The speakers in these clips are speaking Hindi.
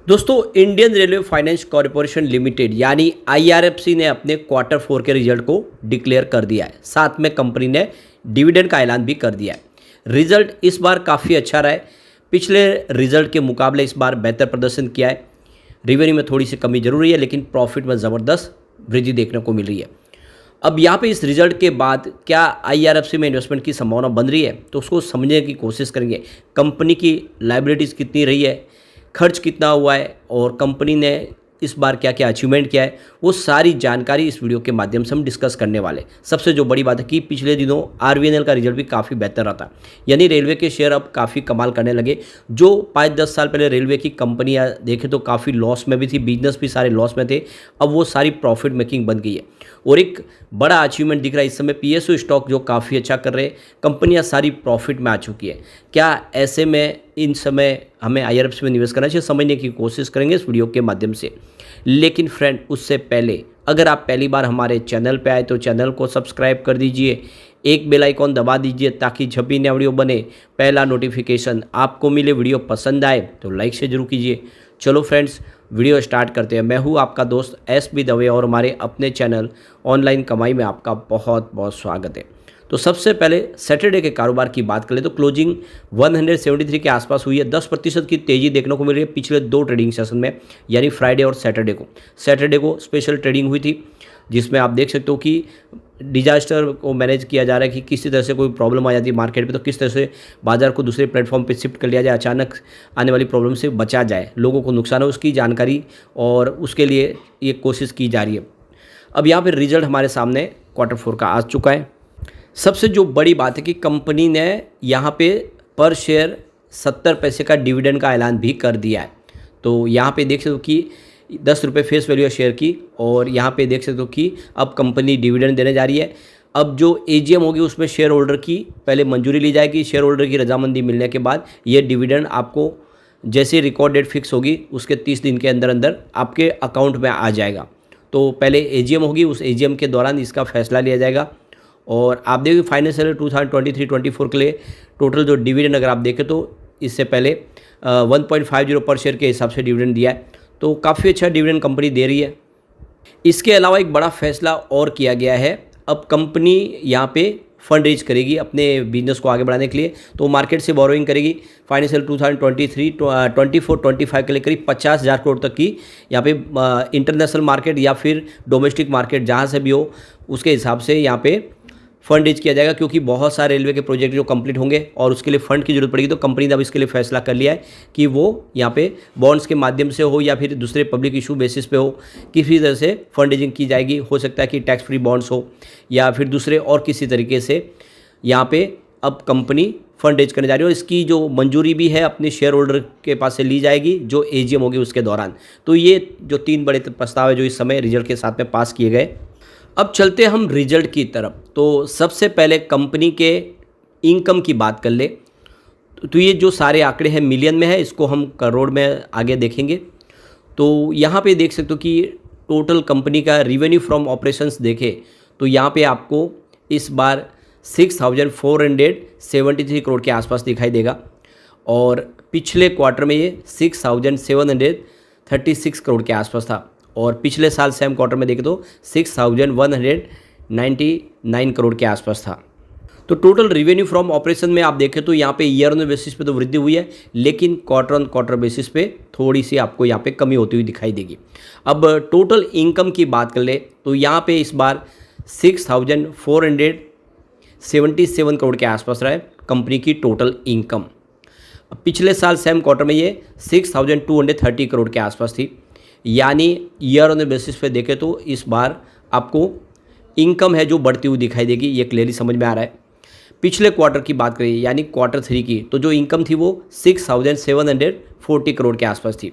दोस्तों Indian railway finance corporation limited यानी आईआरएफसी ने अपने क्वार्टर 4 के रिजल्ट को डिक्लेयर कर दिया है। साथ में कंपनी ने डिविडेंड का ऐलान भी कर दिया है। रिजल्ट इस बार काफ़ी अच्छा रहा है। पिछले रिजल्ट के मुकाबले इस बार बेहतर प्रदर्शन किया है। रेवेन्यू में थोड़ी सी कमी जरूर है, लेकिन प्रॉफिट में ज़बरदस्त वृद्धि देखने को मिल रही है। अब यहाँ पे इस रिजल्ट के बाद क्या आईआरएफसी में इन्वेस्टमेंट की संभावना बन रही है, तो उसको समझने की कोशिश करेंगे। कंपनी की लायबिलिटीज़ कितनी रही है, खर्च कितना हुआ है और कंपनी ने इस बार क्या क्या अचीवमेंट किया है, वो सारी जानकारी इस वीडियो के माध्यम से हम डिस्कस करने वाले। सबसे जो बड़ी बात है कि पिछले दिनों आरवीएनएल का रिजल्ट भी काफ़ी बेहतर रहा था, यानी रेलवे के शेयर अब काफ़ी कमाल करने लगे। जो 5-10 साल पहले रेलवे की कंपनियां देखें तो काफ़ी लॉस में भी थी, बिजनेस भी सारे लॉस में थे, अब वो सारी प्रॉफिट मेकिंग बन गई है। और एक बड़ा अचीवमेंट दिख रहा है इस समय, पीएसयू स्टॉक जो काफ़ी अच्छा कर रहे हैं, कंपनियां सारी प्रॉफिट में आ चुकी है। क्या ऐसे में इन समय हमें आईआरएफसी में निवेश करना चाहिए, समझने की कोशिश करेंगे इस वीडियो के माध्यम से। लेकिन फ्रेंड, उससे पहले अगर आप पहली बार हमारे चैनल पे आए तो चैनल को सब्सक्राइब कर दीजिए, एक बेल आइकॉन दबा दीजिए ताकि जब भी नया वीडियो बने पहला नोटिफिकेशन आपको मिले। वीडियो पसंद आए तो लाइक से जरूर कीजिए। चलो फ्रेंड्स, वीडियो स्टार्ट करते हैं। मैं हूँ आपका दोस्त एस बी दवे और हमारे अपने चैनल ऑनलाइन कमाई में आपका बहुत बहुत स्वागत है। तो सबसे पहले सैटरडे के कारोबार की बात करें तो क्लोजिंग 173 के आसपास हुई है। 10% की तेज़ी देखने को मिल रही है पिछले 2 ट्रेडिंग सेशन में, यानी फ्राइडे और सैटरडे को। सैटरडे को स्पेशल ट्रेडिंग हुई थी, जिसमें आप देख सकते हो कि डिजास्टर को मैनेज किया जा रहा है कि किसी तरह से कोई प्रॉब्लम आ जाती है मार्केट पे तो किस तरह से बाजार को दूसरे प्लेटफॉर्म पे शिफ्ट कर लिया जाए, अचानक आने वाली प्रॉब्लम से बचा जाए, लोगों को नुकसान हो उसकी जानकारी, और उसके लिए ये कोशिश की जा रही है। अब यहाँ पे रिजल्ट हमारे सामने क्वार्टर 4 का आ चुका है। सबसे जो बड़ी बात है कि कंपनी ने यहाँ पे पर शेयर 70 पैसे का डिविडेंड का ऐलान भी कर दिया है। तो यहाँ पे देख सकते हो कि 10 रुपये फेस वैल्यू है शेयर की, और यहाँ पे देख सकते हो कि अब कंपनी डिविडेंड देने जा रही है। अब जो एजीएम होगी उसमें शेयर होल्डर की पहले मंजूरी ली जाएगी। शेयर होल्डर की रजामंदी मिलने के बाद ये डिविडेंड आपको जैसे रिकॉर्ड डेट फिक्स होगी उसके 30 दिन के अंदर अंदर आपके अकाउंट में आ जाएगा। तो पहले एजीएम होगी, उस एजीएम के दौरान इसका फैसला लिया जाएगा। और आप देखिए फाइनेंशियल 2023-24 के लिए टोटल जो डिविडेंड अगर आप देखें तो इससे पहले 1.50 पर शेयर के हिसाब से डिविडेंड दिया है, तो काफ़ी अच्छा डिविडेंड कंपनी दे रही है। इसके अलावा एक बड़ा फैसला और किया गया है। अब कंपनी यहाँ पे फंड रेज करेगी अपने बिजनेस को आगे बढ़ाने के लिए, तो मार्केट से बोरोइंग करेगी। फाइनेंशियल 2023-24-25 के लिए करीब 50,000 करोड़ तक की यहाँ पे इंटरनेशनल मार्केट या फिर डोमेस्टिक मार्केट जहाँ से भी हो उसके हिसाब से यहाँ पे फंड रेज किया जाएगा, क्योंकि बहुत सारे रेलवे के प्रोजेक्ट जो कंप्लीट होंगे और उसके लिए फंड की जरूरत पड़ेगी। तो कंपनी ने अब इसके लिए फैसला कर लिया है कि वो यहाँ पे बॉन्ड्स के माध्यम से हो या फिर दूसरे पब्लिक इशू बेसिस पे हो, किसी तरह से फंड रेजिंग की जाएगी। हो सकता है कि टैक्स फ्री बॉन्ड्स हो या फिर दूसरे और किसी तरीके से यहाँ पे अब कंपनी फंड रेज करने जा रही है। और इसकी जो मंजूरी भी है अपने शेयर होल्डर के पास से ली जाएगी जो एजीएम होगी उसके दौरान। तो ये जो 3 बड़े प्रस्ताव है जो इस समय रिजल्ट के साथ में पास किए गए। अब चलते हैं हम रिजल्ट की तरफ। तो सबसे पहले कंपनी के इनकम की बात कर ले तो ये जो सारे आंकड़े हैं मिलियन में है, इसको हम करोड़ में आगे देखेंगे। तो यहाँ पे देख सकते हो कि टोटल कंपनी का रिवेन्यू फ्रॉम ऑपरेशंस देखें तो यहाँ पे आपको इस बार 6,473 करोड़ के आसपास दिखाई देगा, और पिछले क्वार्टर में ये 6,736 करोड़ के आसपास था, और पिछले साल सेम क्वार्टर में देखें तो 6,199 करोड़ के आसपास था। तो टोटल रिवेन्यू फ्रॉम ऑपरेशन में आप देखें तो यहाँ पे ईयर ऑन बेसिस पे तो वृद्धि हुई है, लेकिन क्वार्टर ऑन क्वार्टर बेसिस पे थोड़ी सी आपको यहाँ पे कमी होती हुई दिखाई देगी। अब टोटल इनकम की बात कर ले तो यहाँ पे इस बार 6,477 करोड़ के आसपास रहा है कंपनी की टोटल इनकम। पिछले साल सेम क्वार्टर में ये 6,230 करोड़ के आसपास थी, यानी ईयर ऑन बेसिस पे देखें तो इस बार आपको इनकम है जो बढ़ती हुई दिखाई देगी, ये क्लियरली समझ में आ रहा है। पिछले क्वार्टर की बात करें यानी क्वार्टर 3 की, तो जो इनकम थी वो 6,740 करोड़ के आसपास थी।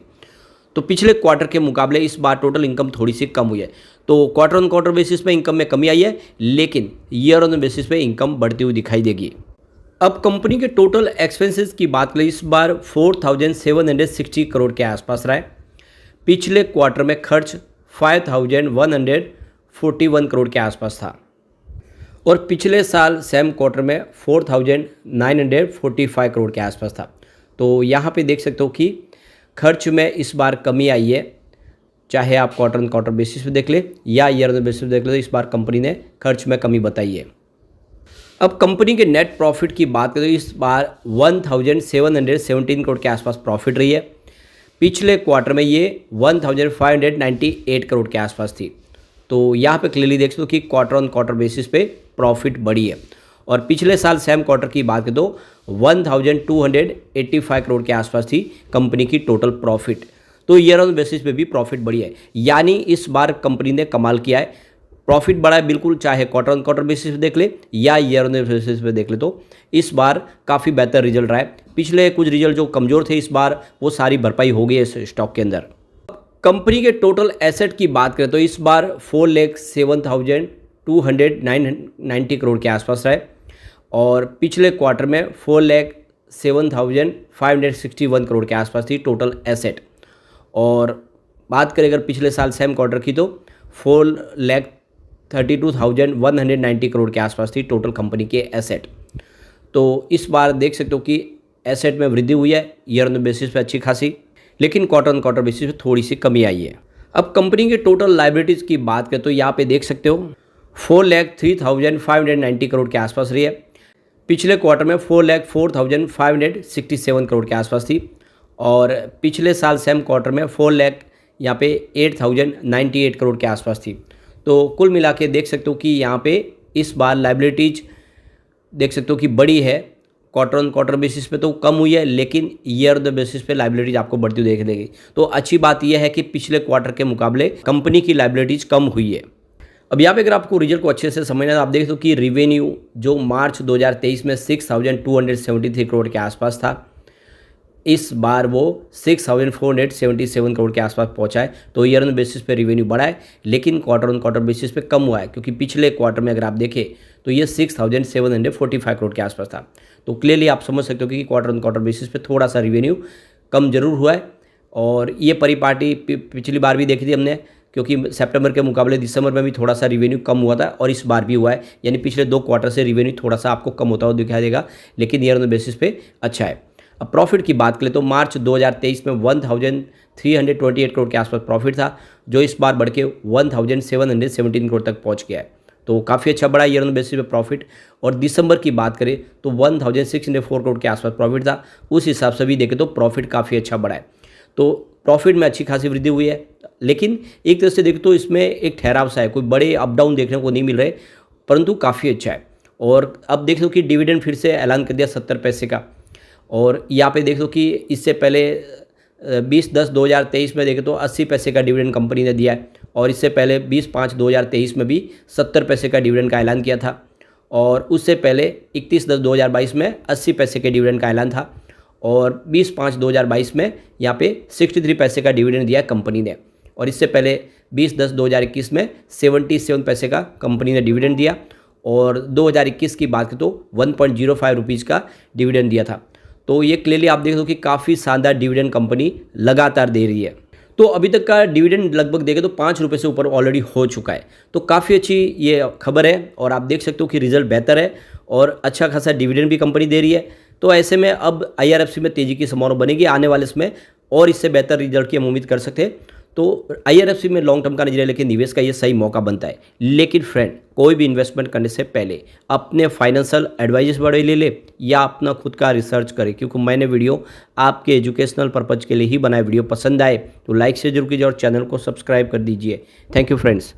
तो पिछले क्वार्टर के मुकाबले इस बार टोटल इनकम थोड़ी सी कम हुई है। तो क्वार्टर ऑन क्वार्टर बेसिस पे इनकम में कमी आई है, लेकिन ईयर ऑन बेसिस पे इनकम बढ़ती हुई दिखाई देगी। अब कंपनी के टोटल एक्सपेंसेस की बात करें इस बार 4,760 करोड़ के आसपास रहा है। पिछले क्वार्टर में खर्च 5,141 करोड़ के आसपास था, और पिछले साल सेम क्वार्टर में 4,945 करोड़ के आसपास था। तो यहाँ पे देख सकते हो कि खर्च में इस बार कमी आई है, चाहे आप क्वार्टर ऑन क्वार्टर बेसिस पे देख ले या ईयर ऑन बेसिस पे देख ले, तो इस बार कंपनी ने खर्च में कमी बताई है। अब कंपनी के नेट प्रॉफिट की बात करें तो इस बार 1717 करोड़ के आसपास प्रॉफिट रही है। पिछले क्वार्टर में ये 1598 करोड़ के आसपास थी। तो यहाँ पे क्लियरली देख सकते हो कि क्वार्टर ऑन क्वार्टर बेसिस पे प्रॉफिट बढ़ी है। और पिछले साल सेम क्वार्टर की बात करें तो 1285 करोड़ के आसपास थी कंपनी की टोटल प्रॉफिट। तो ईयर ऑन बेसिस पे भी प्रॉफिट बढ़ी है, यानी इस बार कंपनी ने कमाल किया है, प्रॉफिट बढ़ा है बिल्कुल, चाहे क्वार्टर ऑन क्वार्टर बेसिस पे देख ले या ईयर ऑन बेसिस पे देख ले। तो इस बार काफ़ी बेहतर रिजल्ट रहा है। पिछले कुछ रिजल्ट जो कमज़ोर थे इस बार वो सारी भरपाई हो गई है इस स्टॉक के अंदर। कंपनी के टोटल एसेट की बात करें तो इस बार 4,07,290 करोड़ के आसपास रहे और पिछले क्वार्टर में 4,07,561 करोड़ के आसपास थी टोटल एसेट। और बात करें अगर पिछले साल सेम क्वार्टर की तो 4,32,190 करोड़ के आसपास थी टोटल कंपनी के एसेट। तो इस बार देख सकते हो कि एसेट में वृद्धि हुई है ईयर ऑन बेसिस पे अच्छी खासी, लेकिन क्वार्टर ऑन क्वार्टर बेसिस पे थोड़ी सी कमी आई है। अब कंपनी के टोटल लायबिलिटीज़ की बात करें तो यहाँ पे देख सकते हो 4,03,590 करोड़ के आसपास रही है। पिछले क्वार्टर में 4,04,567 करोड़ के आसपास थी और पिछले साल सेम क्वार्टर में 8,098 करोड़ के आसपास थी। तो कुल मिला के देख सकते हो कि यहाँ पे इस बार लायबिलिटीज देख सकते हो कि बड़ी है। क्वार्टर ऑन क्वार्टर बेसिस पे तो कम हुई है, लेकिन ईयर ऑन बेसिस पे लायबिलिटीज आपको बढ़ती हुई देख देगी। तो अच्छी बात यह है कि पिछले क्वार्टर के मुकाबले कंपनी की लायबिलिटीज कम हुई है। अब यहाँ पे अगर आपको रिजल्ट को अच्छे से समझना है तो आप देख सकते हो कि रिवेन्यू जो मार्च 2023 में 6,273 करोड़ के आसपास था, इस बार वो 6,477 करोड़ के आसपास पहुंचा है। तो ईयर ऑन बेसिस पे रिवेन्यू बढ़ा है, लेकिन क्वार्टर ऑन क्वार्टर बेसिस पे कम हुआ है, क्योंकि पिछले क्वार्टर में अगर आप देखें तो ये 6,745 करोड़ के आसपास था। तो क्लियरली आप समझ सकते हो कि क्वार्टर ऑन क्वार्टर बेसिस पे थोड़ा सा रिवेन्यू कम जरूर हुआ है। और ये परिपाटी पिछली बार भी देखी थी हमने, क्योंकि सितंबर के मुकाबले दिसंबर में भी थोड़ा सा रिवेन्यू कम हुआ था और इस बार भी हुआ है, यानी पिछले 2 क्वार्टर से रिवेन्यू थोड़ा सा आपको कम होता हुआ दिखाई देगा, लेकिन ईयर ऑन बेसिस पे अच्छा है। अब प्रॉफिट की बात करें तो मार्च 2023 में 1,328 करोड़ के आसपास प्रॉफिट था, जो इस बार बढ़ के 1,717 करोड़ तक पहुंच गया है। तो काफ़ी अच्छा बढ़ा ईयर ऑन बेसिस पे प्रॉफिट। और दिसंबर की बात करें तो 1,604 करोड़ के आसपास प्रॉफिट था, उस हिसाब से भी देखें तो प्रॉफिट काफ़ी अच्छा बढ़ा है। तो प्रॉफिट में अच्छी खासी वृद्धि हुई है, लेकिन एक तरह से देखें तो इसमें एक ठहराव सा है, कोई बड़े अप डाउन देखने को नहीं मिल रहे, परंतु काफ़ी अच्छा है। और अब देख लो कि डिविडेंड फिर से ऐलान कर दिया 70 पैसे का। और यहाँ पे देख लो कि इससे पहले 20/10/2023 में देखें तो 80 पैसे का डिविडेंड कंपनी ने दिया है, और इससे पहले 20/5/2023 में भी 70 पैसे का डिविडेंड का ऐलान किया था, और उससे पहले 31/10/2022 में 80 पैसे के डिविडेंड का ऐलान था, और 20/5/2022 में यहाँ पे 63 पैसे का डिविडेंड दिया कंपनी ने, और इससे पहले 20/10/2021 में 77 पैसे का कंपनी ने डिविडेंड दिया, और 2021 की बात करें तो 1.05 रुपीज़ का डिविडेंड दिया था। तो ये क्लियरली आप देख दो कि काफ़ी शानदार डिविडेंड कंपनी लगातार दे रही है। तो अभी तक का डिविडेंड लगभग देखें तो 5 रुपये से ऊपर ऑलरेडी हो चुका है। तो काफ़ी अच्छी ये खबर है, और आप देख सकते हो कि रिजल्ट बेहतर है और अच्छा खासा डिविडेंड भी कंपनी दे रही है। तो ऐसे में अब IRFC में तेज़ी की संभावना बनेगी आने वाले समय, और इससे बेहतर रिजल्ट की हम उम्मीद कर सकते हैं। तो IRFC में लॉन्ग टर्म का नजरिया लेके निवेश का ये सही मौका बनता है। लेकिन फ्रेंड, कोई भी इन्वेस्टमेंट करने से पहले अपने फाइनेंशियल एडवाइजर्स बड़े ले ले या अपना खुद का रिसर्च करें, क्योंकि मैंने वीडियो आपके एजुकेशनल पर्पज़ के लिए ही बनाया। वीडियो पसंद आए तो लाइक से जरूर कीजिए और चैनल को सब्सक्राइब कर दीजिए। Thank you friends.